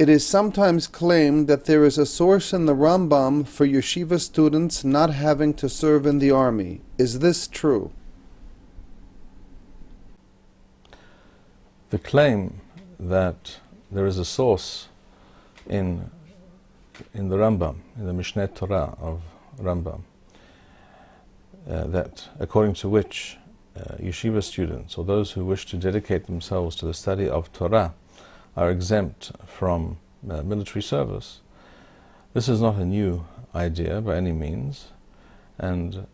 It is sometimes claimed that there is a source in the Rambam for yeshiva students not having to serve in the army. Is this true? The claim that there is a source in the Rambam, in the Mishneh Torah of Rambam, that according to which yeshiva students or those who wish to dedicate themselves to the study of Torah are exempt from military service. This is not a new idea by any means, and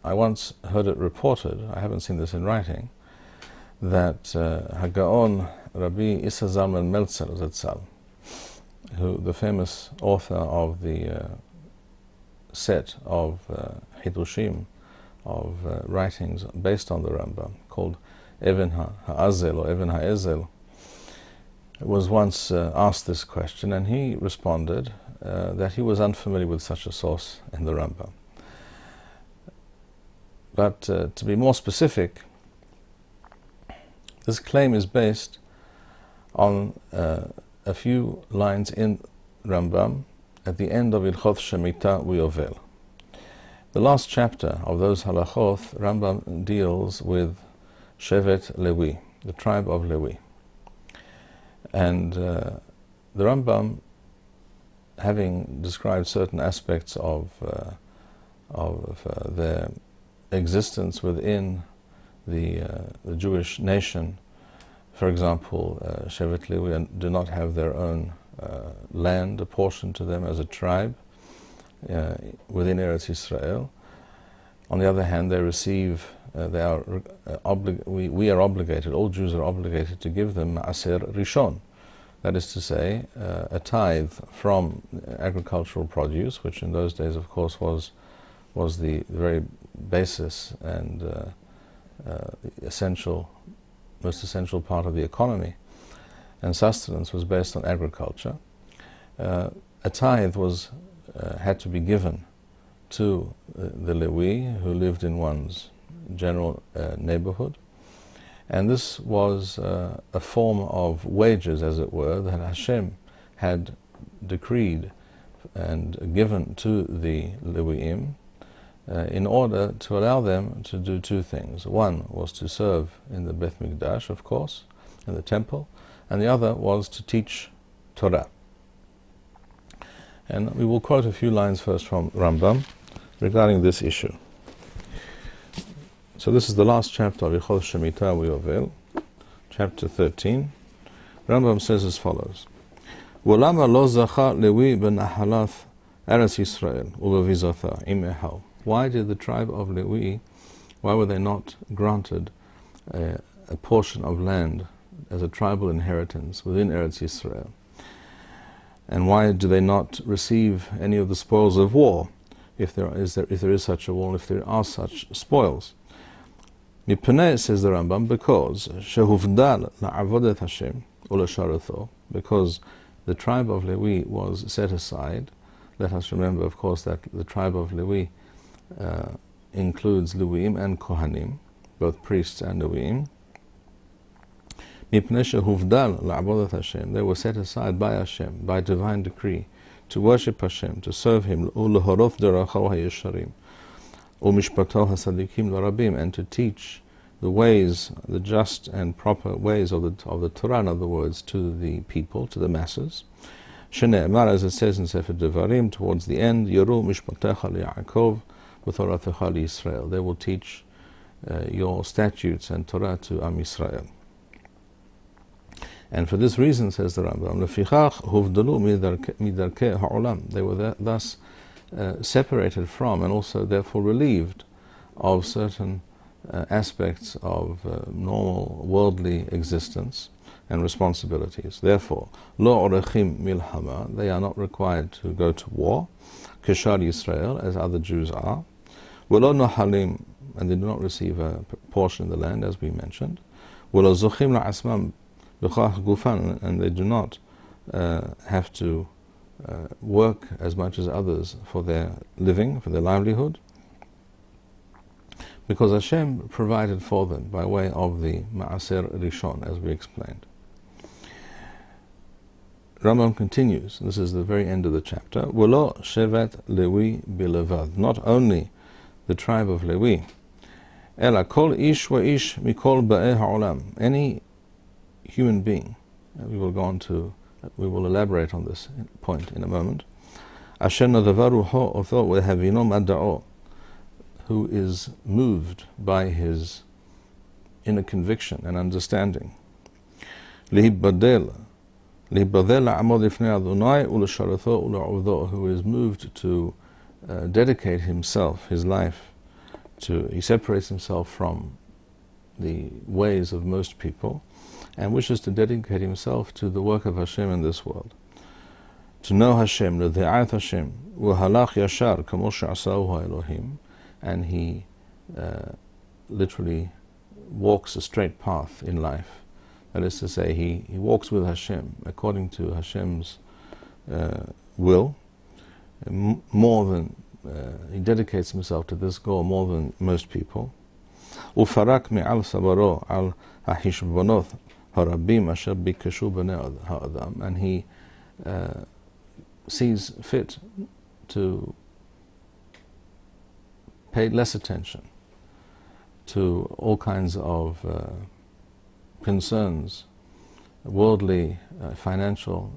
I once heard it reported, I haven't seen this in writing, that HaGaon Rabbi Issa Zalman Meltzer Zatzal, who the famous author of the set of Hidushim, of writings based on the Rambam, called Even HaAzel or Even HaEzel, was once asked this question, and he responded that he was unfamiliar with such a source in the Rambam. But to be more specific, this claim is based on a few lines in Rambam at the end of Ilchot Shemitah Uyovel. The last chapter of those halachot, Rambam deals with Shevet Levi, the tribe of Levi. And the Rambam, having described certain aspects of their existence within the Jewish nation, for example, Shevet Levi do not have their own land apportioned to them as a tribe within Eretz Yisrael. On the other hand, they receive, we are obligated, all Jews are obligated to give them Ma'aser Rishon, that is to say, a tithe from agricultural produce, which in those days, of course, was the very basis and most essential part of the economy, and sustenance was based on agriculture. A tithe had to be given to the Lewi who lived in one's general neighborhood, and this was a form of wages, as it were, that HaShem had decreed and given to the Lewiim in order to allow them to do two things. One was to serve in the Beth Mikdash, of course, in the temple, and the other was to teach Torah. And we will quote a few lines first from Rambam regarding this issue. So this is the last chapter of Ilchot Shemitah Uyovel, chapter 13. Rambam says as follows: V'lama lo zacha Lewi b'nahalath Eretz Yisrael u'bevizotha im ehal. Why did the tribe of Lewi, why were they not granted a portion of land as a tribal inheritance within Eretz Yisrael? And why do they not receive any of the spoils of war, if there is such a war, if there are such spoils? Mipnei, says the Rambam, because shehuvdal la'avodat Hashem u'lasharatho, because the tribe of Lewi was set aside. Let us remember, of course, that the tribe of Lewi includes Lewiim and Kohanim, both priests and Lewiim. Mipnei shehuvdal la'avodat Hashem, they were set aside by Hashem, by divine decree, to worship Hashem, to serve Him, u'lehorof derachav ha'yesharim, u'mishpato hasadikim l'rabim, and to teach the ways, the just and proper ways of the Torah, in other words, to the people, to the masses. Shene'emar, as it says in Sefer Devarim, towards the end, Yoru mishpatecha li'Yaakov v'toratecha li'Yisrael. They will teach your statutes and Torah to Am Yisrael. And for this reason, says the Rambam, Lefichach huvdalu midarkei ha'olam. They were thus separated from and also therefore relieved of certain aspects of normal worldly existence and responsibilities. Therefore, lo orechim milhama, they are not required to go to war, keshar Yisrael, as other Jews are. V'lo nohalim, and they do not receive a portion of the land, as we mentioned. V'lo zochim la'asmam b'chach gufan, and they do not have to work as much as others for their living, for their livelihood, because Hashem provided for them by way of the Ma'aser Rishon, as we explained. Rambam continues, this is the very end of the chapter, V'lo shevet Lewi bilevad, not only the tribe of Lewi, Ela kol ish wa ish mikol ba'eh ha'olam, any human being, we will elaborate on this point in a moment, asher nadavaru ha'otho vehavino madda'o, who is moved by his inner conviction and understanding, lihibadel la'amod ifnei Adonai u'l'sharatho u'l'u'udho, who is moved to dedicate himself, his life, he separates himself from the ways of most people and wishes to dedicate himself to the work of HaShem in this world. To know HaShem, l'de'at HaShem, u'halach yashar kamo she'asau ha'elohim, and he literally walks a straight path in life. That is to say, he walks with Hashem according to Hashem's will, more than he dedicates himself to this goal more than most people. Ufarak mi'al sabaro al hahishbonoth harabim asher bikashu b'nei ha'adam, and he sees fit to pay less attention to all kinds of concerns, worldly, financial,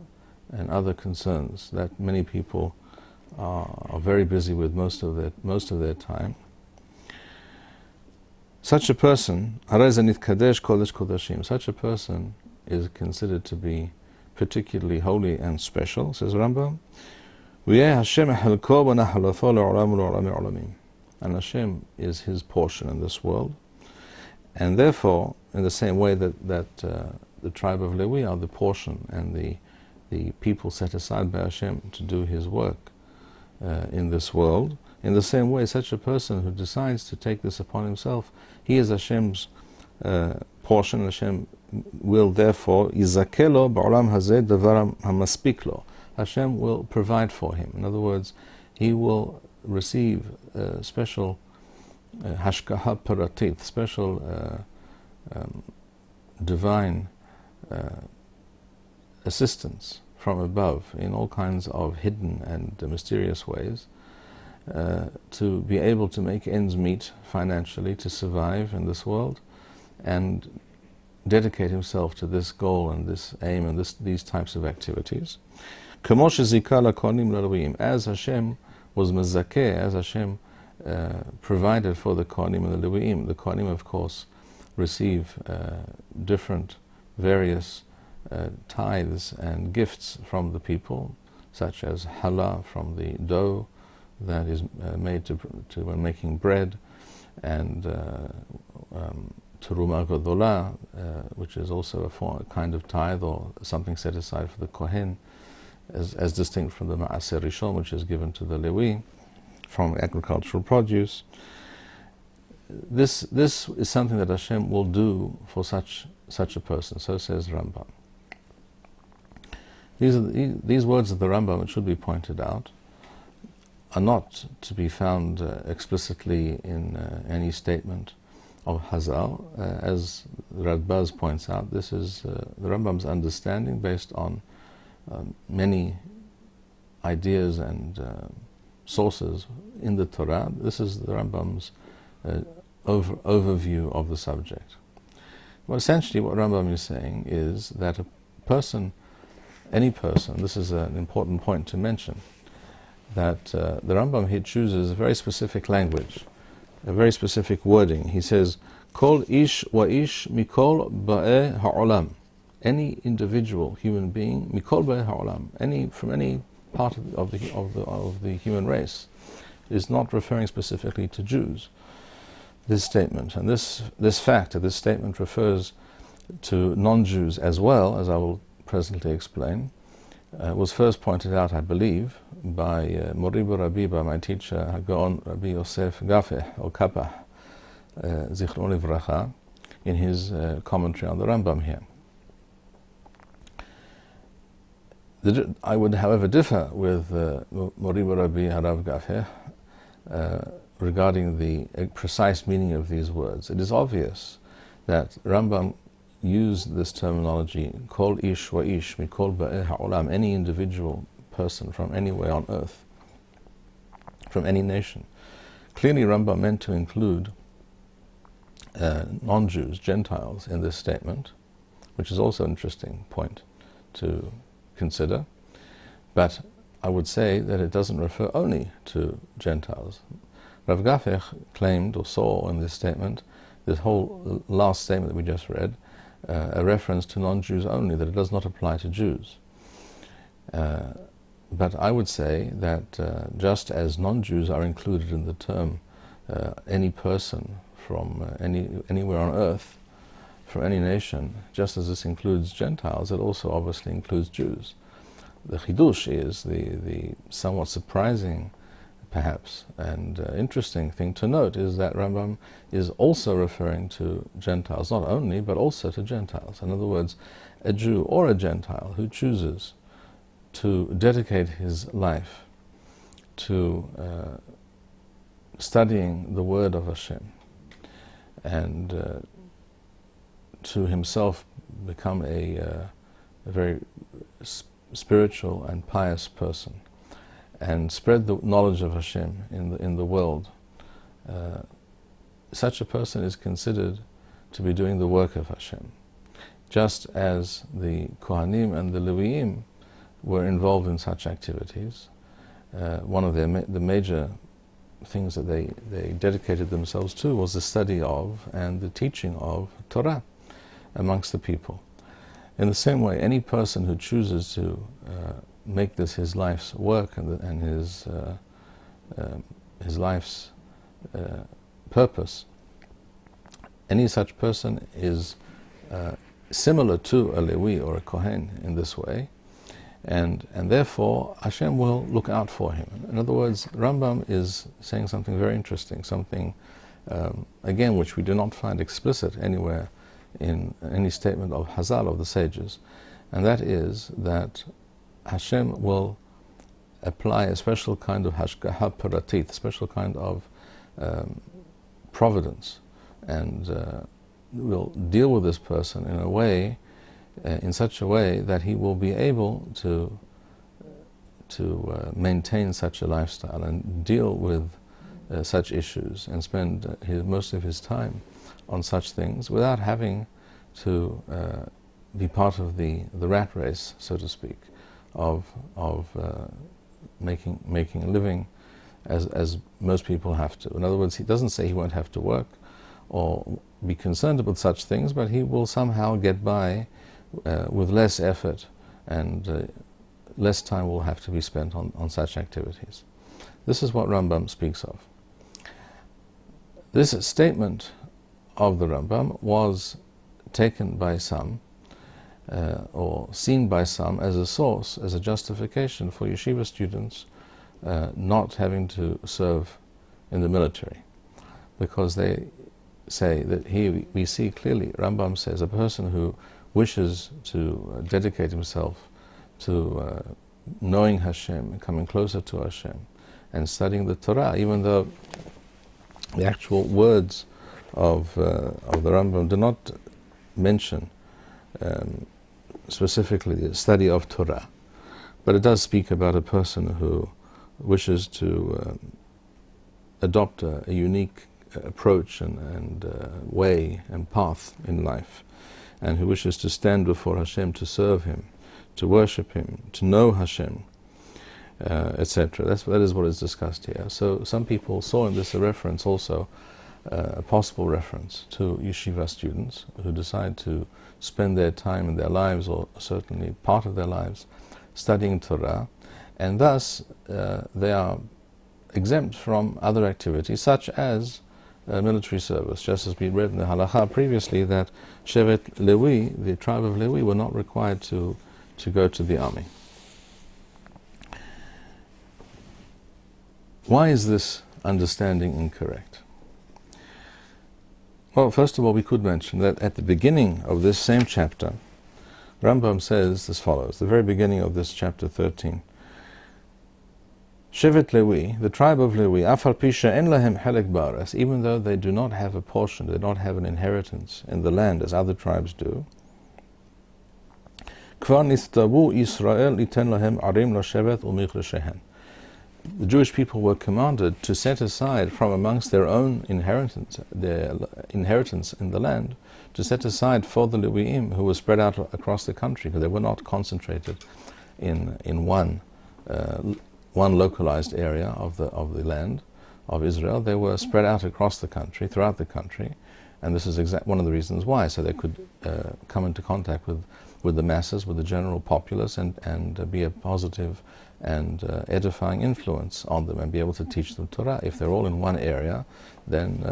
and other concerns that many people are very busy with most of their time. Such a person, such a person is considered to be particularly holy and special, says Rambam. And Hashem is his portion in this world, and therefore, in the same way that the tribe of Lewi are the portion and the people set aside by Hashem to do his work in this world, in the same way, such a person who decides to take this upon himself, he is Hashem's portion. Hashem will therefore izakelo ba'olam hazeh davar hamaspiklo. Hashem will provide for him. In other words, he will receive special hashgaha paratit, special divine assistance from above in all kinds of hidden and mysterious ways to be able to make ends meet financially, to survive in this world and dedicate himself to this goal and this aim and these types of activities. As Hashem was mezakeh, as Hashem provided for the Kohanim and the Leviim. The Kohanim, of course, receive different, various tithes and gifts from the people, such as challah from the dough that is made to when making bread, and teruma gadolah, which is also a kind of tithe or something set aside for the Kohen, as distinct from the Ma'aser Rishon, which is given to the Levi from agricultural produce. This is something that Hashem will do for such a person. So says Rambam. These words of the Rambam, it should be pointed out, are not to be found explicitly in any statement of Hazal. As Rabbi points out, this is the Rambam's understanding based on many ideas and sources in the Torah. This is the Rambam's overview of the subject. Well, essentially what Rambam is saying is that a person, any person, this is an important point to mention, that the Rambam here chooses a very specific language, a very specific wording. He says, Kol ish wa ish mikol ba'eh ha'olam. Any individual human being, mikol ba'eh ha'olam, from any part of the human race, is not referring specifically to Jews. This statement and this fact, this statement refers to non-Jews as well, as I will presently explain. Was first pointed out, I believe, by Mori Rabbi, by my teacher Hagon Rabbi Yosef Gafeh or Kapah, Zichron Livracha, in his commentary on the Rambam here. I would, however, differ with Mori Rabbi Harav Gafeh regarding the precise meaning of these words. It is obvious that Rambam use this terminology, kol ish wa ish, mikol ba'eh ha'olam, any individual person from anywhere on earth, from any nation. Clearly Rambam meant to include non-Jews, Gentiles, in this statement, which is also an interesting point to consider. But I would say that it doesn't refer only to Gentiles. Rav Gafech claimed or saw in this statement, this whole last statement that we just read, a reference to non-Jews only, that it does not apply to Jews. But I would say that just as non-Jews are included in the term any person from anywhere on earth, from any nation, just as this includes Gentiles, it also obviously includes Jews. The chidush is the somewhat surprising, perhaps, and interesting thing to note is that Rambam is also referring to Gentiles, not only, but also to Gentiles. In other words, a Jew or a Gentile who chooses to dedicate his life to studying the word of Hashem and to himself become a very spiritual and pious person and spread the knowledge of Hashem in the world, such a person is considered to be doing the work of Hashem, just as the Kohanim and the Leviim were involved in such activities. One of the major things that they dedicated themselves to was the study of and the teaching of Torah amongst the people. In the same way, any person who chooses to make this his life's work and his life's purpose, any such person is similar to a Levi or a Kohen in this way, and therefore Hashem will look out for him. In other words, Rambam is saying something very interesting, something again which we do not find explicit anywhere in any statement of Hazal, of the sages, and that is that Hashem will apply a special kind of hashgaha paratit, a special kind of providence, and will deal with this person in a way, in such a way that he will be able to maintain such a lifestyle and deal with such issues and spend most of his time on such things without having to be part of the rat race, so to speak, of making a living as most people have to. In other words, he doesn't say he won't have to work or be concerned about such things, but he will somehow get by with less effort, and less time will have to be spent on such activities. This is what Rambam speaks of. This statement of the Rambam was taken by some or seen by some as a source, as a justification for yeshiva students not having to serve in the military, because they say that here we see clearly, Rambam says, a person who wishes to dedicate himself to knowing Hashem, coming closer to Hashem, and studying the Torah, even though the actual words of the Rambam do not mention specifically the study of Torah, but it does speak about a person who wishes to adopt a unique approach and way and path in life, and who wishes to stand before Hashem, to serve Him, to worship Him, to know Hashem, etc. That is what is discussed here. So some people saw in this a reference also, a possible reference to yeshiva students who decide to spend their time in their lives, or certainly part of their lives, studying Torah, and thus they are exempt from other activities such as military service, just as we read in the halakha previously that Shevet Levi, the tribe of Levi, were not required to go to the army. Why is this understanding incorrect? Well, first of all, we could mention that at the beginning of this same chapter, Rambam says as follows, the very beginning of this chapter 13, Shevet Lewi, the tribe of Lewi, Afal Pisha en lahem helek ba'aretz, even though they do not have a portion, they don't have an inheritance in the land as other tribes do. Kvar nistavu Yisrael iten lahem arim l'shevet u'michleshehen. The Jewish people were commanded to set aside from amongst their own inheritance in the land, to set aside for the Leviim who were spread out across the country, because they were not concentrated in one localized area of the land of Israel. They were spread out across the country, throughout the country, and this is one of the reasons why, so they could come into contact with the masses, with the general populace, and be a positive and edifying influence on them, and be able to teach them Torah. If they're all in one area, then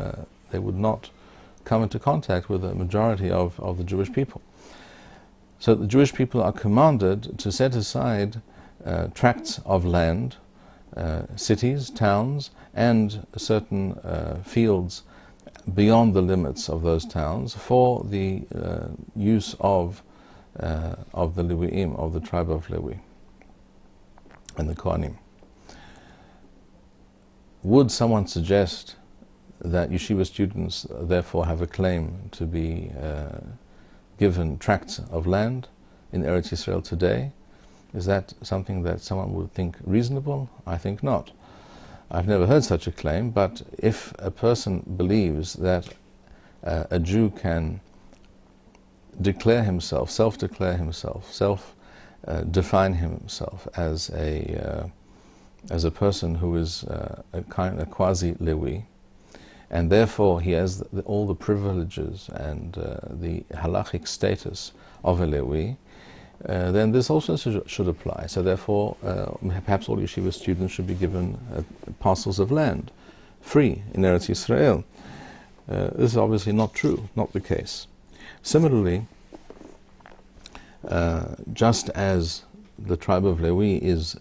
they would not come into contact with the majority of the Jewish people. So the Jewish people are commanded to set aside tracts of land, cities, towns, and certain fields beyond the limits of those towns for the use of the Levi'im, of the tribe of Levi and the Kohanim. Would someone suggest that yeshiva students therefore have a claim to be given tracts of land in Eretz Yisrael today? Is that something that someone would think reasonable? I think not. I've never heard such a claim, but if a person believes that a Jew can declare himself, self-declare himself, define himself as a person who is a quasi-Lewi, and therefore he has all the privileges and the halachic status of a Lewi, then this also should apply. So therefore, perhaps all yeshiva students should be given parcels of land, free, in Eretz Yisrael. This is obviously not true, not the case. Similarly, just as the tribe of Lewi is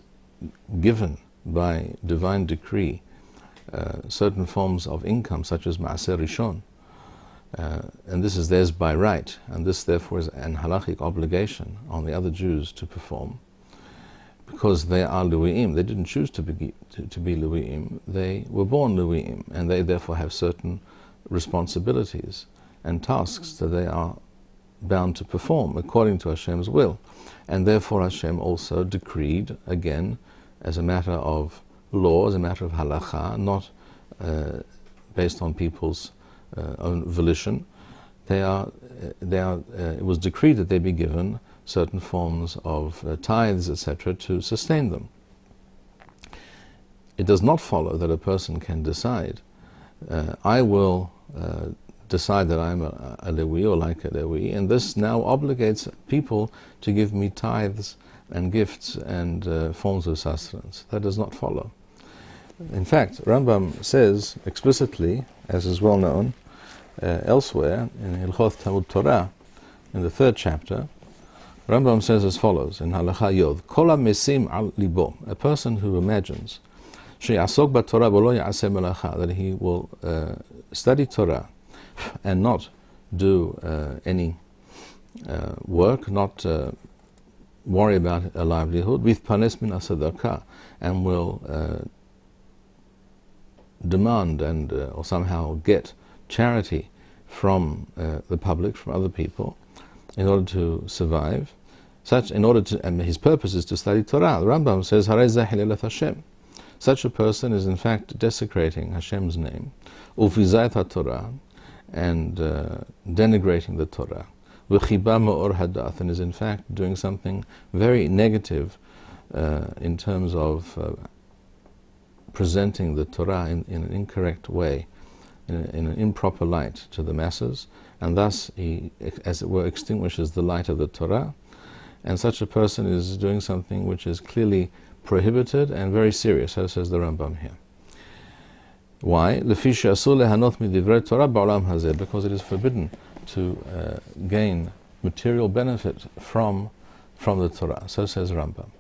given by divine decree certain forms of income, such as Ma'aser Rishon, and this is theirs by right, and this therefore is an halachic obligation on the other Jews to perform, because they are Levi'im. They didn't choose to be Levi'im, they were born Levi'im, and they therefore have certain responsibilities and tasks that they are bound to perform according to Hashem's will. And therefore Hashem also decreed, again, as a matter of law, as a matter of halacha, not based on people's own volition. It was decreed that they be given certain forms of tithes, etc., to sustain them. It does not follow that a person can decide, I will decide that I'm a Lewi or like a Lewi, and this now obligates people to give me tithes and gifts and forms of sustenance. That does not follow. In fact, Rambam says explicitly, as is well known elsewhere in Hilchot Talmud Torah, in the 3rd chapter, Rambam says as follows in Halacha Yod: Kol ha-mesim al libo, a person who imagines she'asok b'Torah v'lo ya'aseh melacha, that he will study Torah and not do any work, not worry about a livelihood, with panes min asadaka, and will demand and or somehow get charity from the public, from other people, in order to survive. And his purpose is to study Torah. The Rambam says, Harei zeh hilelat Hashem. Such a person is in fact desecrating Hashem's name, ufizayat HaTorah, and denigrating the Torah, v'chiba ma'or hadath, and is in fact doing something very negative in terms of presenting the Torah in an incorrect way, in an improper light to the masses, and thus he, as it were, extinguishes the light of the Torah. And such a person is doing something which is clearly prohibited and very serious, so says the Rambam here. Why? Because it is forbidden to gain material benefit from the Torah, so says Rambam.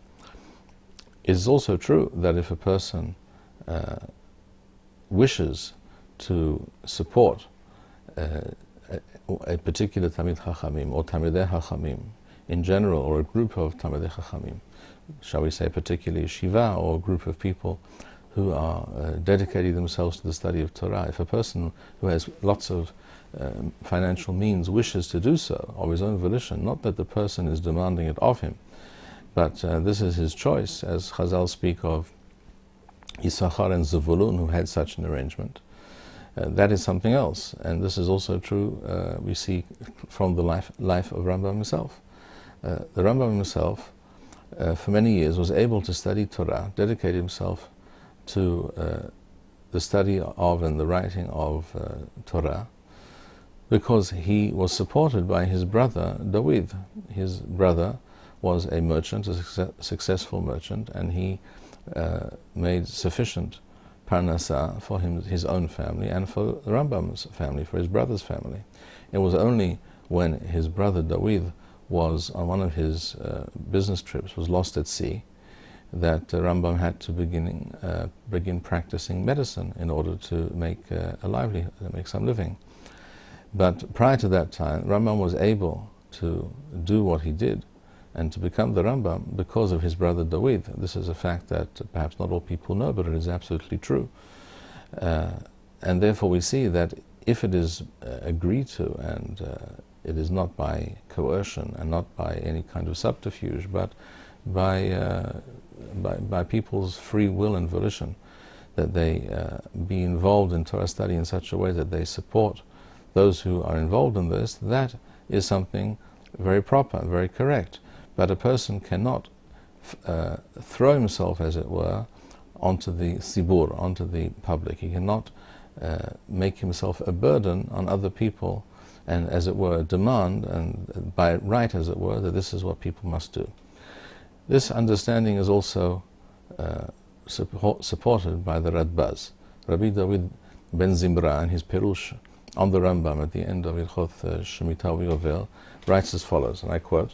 It is also true that if a person wishes to support a particular Talmid Chachamim or Talmidei Chachamim in general, or a group of Talmidei Chachamim, shall we say particularly Yeshiva, or a group of people who are dedicating themselves to the study of Torah. If a person who has lots of financial means wishes to do so of his own volition, not that the person is demanding it of him, but this is his choice, as Chazal speak of Yisachar and Zevulun, who had such an arrangement. That is something else, and this is also true, we see from the life of Rambam himself. The Rambam himself, for many years, was able to study Torah, dedicate himself to the study of and the writing of Torah, because he was supported by his brother David. His brother was a merchant, a successful merchant, and he made sufficient parnasa for his own family and for Rambam's family, for his brother's family. It was only when his brother David was on one of his business trips, was lost at sea, that Rambam had to begin practicing medicine in order to make a livelihood, make some living. But prior to that time, Rambam was able to do what he did and to become the Rambam because of his brother David. This is a fact that perhaps not all people know, but it is absolutely true. And therefore we see that if it is agreed to, and it is not by coercion and not by any kind of subterfuge, but by people's free will and volition, that they be involved in Torah study in such a way that they support those who are involved in this, that is something very proper, very correct. But a person cannot throw himself, as it were, onto the sibur, onto the public. He cannot make himself a burden on other people, and, as it were, demand, and by right, as it were, that this is what people must do. This understanding is also supported by the Radbaz. Rabbi David ben Zimra, in his Perush on the Rambam at the end of Ilchot Shemitah V'Yovel, writes as follows, and I quote,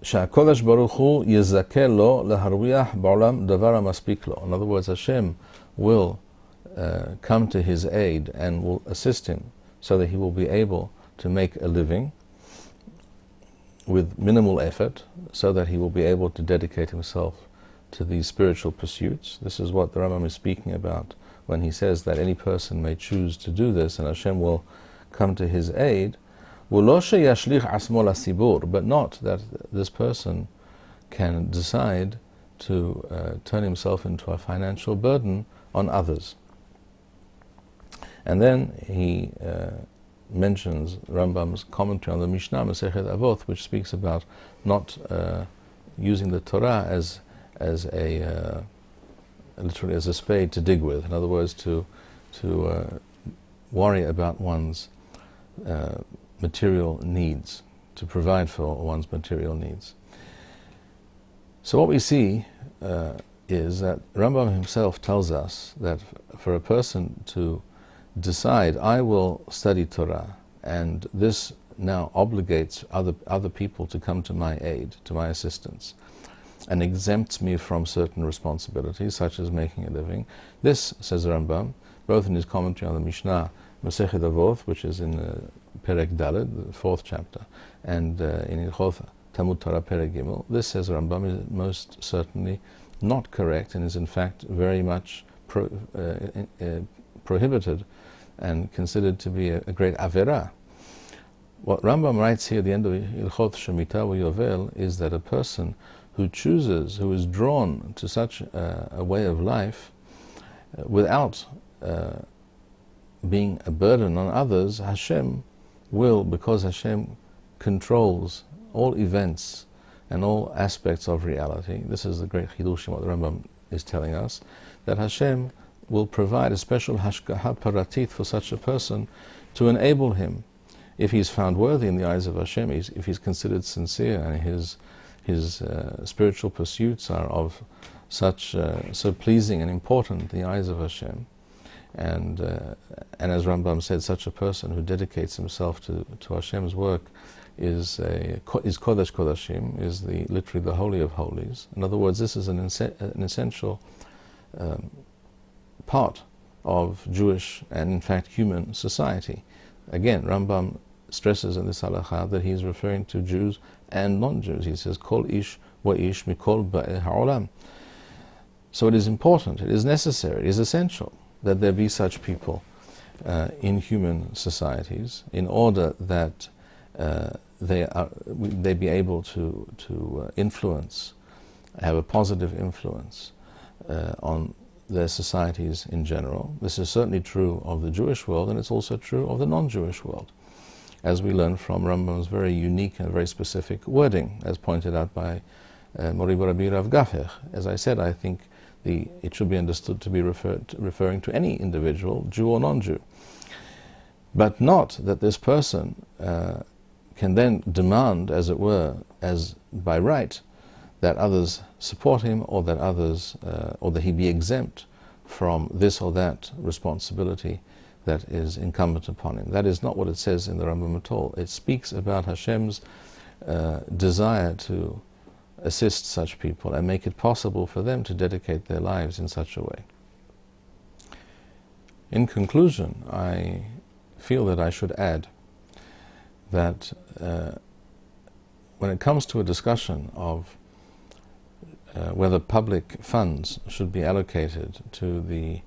שהקודש ברוך הוא יזכה לו להרוויח בעולם דבר המספיק לו. In other words, Hashem will come to his aid and will assist him so that he will be able to make a living with minimal effort, so that he will be able to dedicate himself to these spiritual pursuits. This is what the Rambam is speaking about when he says that any person may choose to do this and Hashem will come to his aid. But not that this person can decide to turn himself into a financial burden on others. And then he mentions Rambam's commentary on the Mishnah, Masechet Avot, which speaks about not using the Torah as a literally as a spade to dig with. In other words, to worry about one's material needs, to provide for one's material needs. So what we see is that Rambam himself tells us that for a person to decide, I will study Torah, and this now obligates other people to come to my aid, to my assistance, and exempts me from certain responsibilities, such as making a living. This, says Rambam, both in his commentary on the Mishnah, Masechet Avot, which is in Perek Daled, the 4th chapter, and in Ilchot Talmud Torah Perek Gimel, this, says Rambam, is most certainly not correct and is in fact very much prohibited and considered to be a great avera. What Rambam writes here at the end of Ilchot Shemitah V'Yovel is that a person who chooses, who is drawn to such a way of life without being a burden on others, Hashem will, because Hashem controls all events and all aspects of reality. This is the great chidush in what the Rambam is telling us, that Hashem will provide a special hashgaha paratit for such a person to enable him, if he's found worthy in the eyes of Hashem, if he's considered sincere and his spiritual pursuits are of such so pleasing and important in the eyes of Hashem, and as Rambam said, such a person who dedicates himself to Hashem's work is Kodesh Kodashim, is literally the Holy of Holies. In other words, this is an essential part of Jewish and in fact human society. Again, Rambam stresses in this halakha that he's referring to Jews and non-Jews. He says, Kol ish wa ish mikol ba'e ha'olam. So it is important, it is necessary, it is essential that there be such people in human societies in order that they be able to influence, have a positive influence on their societies in general. This is certainly true of the Jewish world, and it's also true of the non-Jewish world, as we learn from Rambam's very unique and very specific wording, as pointed out by Mori Rabbi Rav Gafech. As I said, I think it should be understood to be referring to any individual, Jew or non-Jew, but not that this person can then demand, as it were, as by right, that others support him, or that others, or that he be exempt from this or that responsibility that is incumbent upon him. That is not what it says in the Rambam at all. It speaks about Hashem's desire to assist such people and make it possible for them to dedicate their lives in such a way. In conclusion, I feel that I should add that when it comes to a discussion of whether public funds should be allocated to the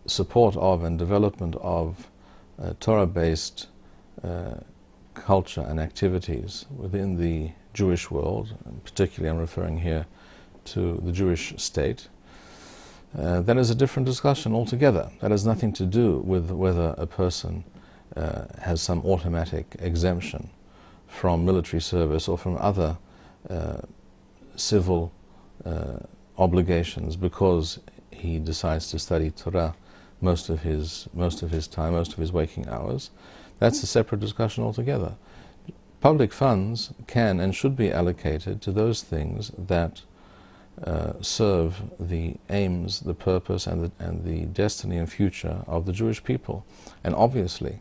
support of and development of Torah-based culture and activities within the Jewish world, and particularly I'm referring here to the Jewish state, that is a different discussion altogether. That has nothing to do with whether a person has some automatic exemption from military service or from other civil obligations because he decides to study Torah most of his time, most of his waking hours. That's a separate discussion altogether. Public funds can and should be allocated to those things that serve the aims, the purpose, and the destiny and future of the Jewish people. And obviously,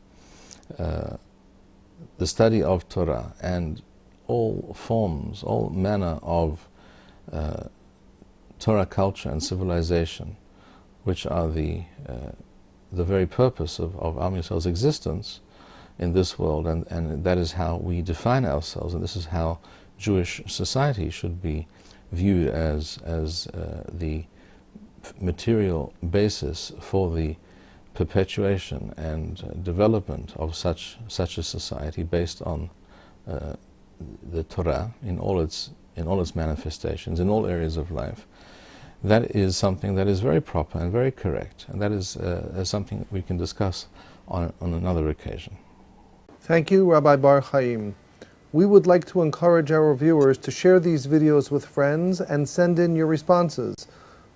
the study of Torah and all forms, all manner of Torah culture and civilization, which are the very purpose of Am Yisrael's existence in this world, and that is how we define ourselves, and this is how Jewish society should be viewed as the material basis for the perpetuation and development of such a society based on the Torah in all its manifestations, in all areas of life. That is something that is very proper and very correct, and that is something that we can discuss on another occasion. Thank you, Rabbi Bar-Hayim. We would like to encourage our viewers to share these videos with friends and send in your responses.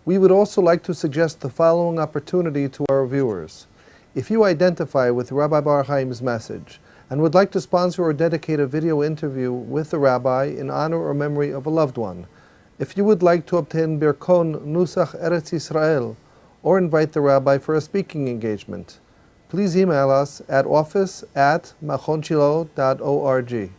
We would also like to suggest the following opportunity to our viewers. If you identify with Rabbi Bar-Hayim's message and would like to sponsor or dedicate a video interview with the Rabbi in honor or memory of a loved one, if you would like to obtain Birkon Nusach Eretz Yisrael or invite the Rabbi for a speaking engagement, please email us at office@machonshilo.org.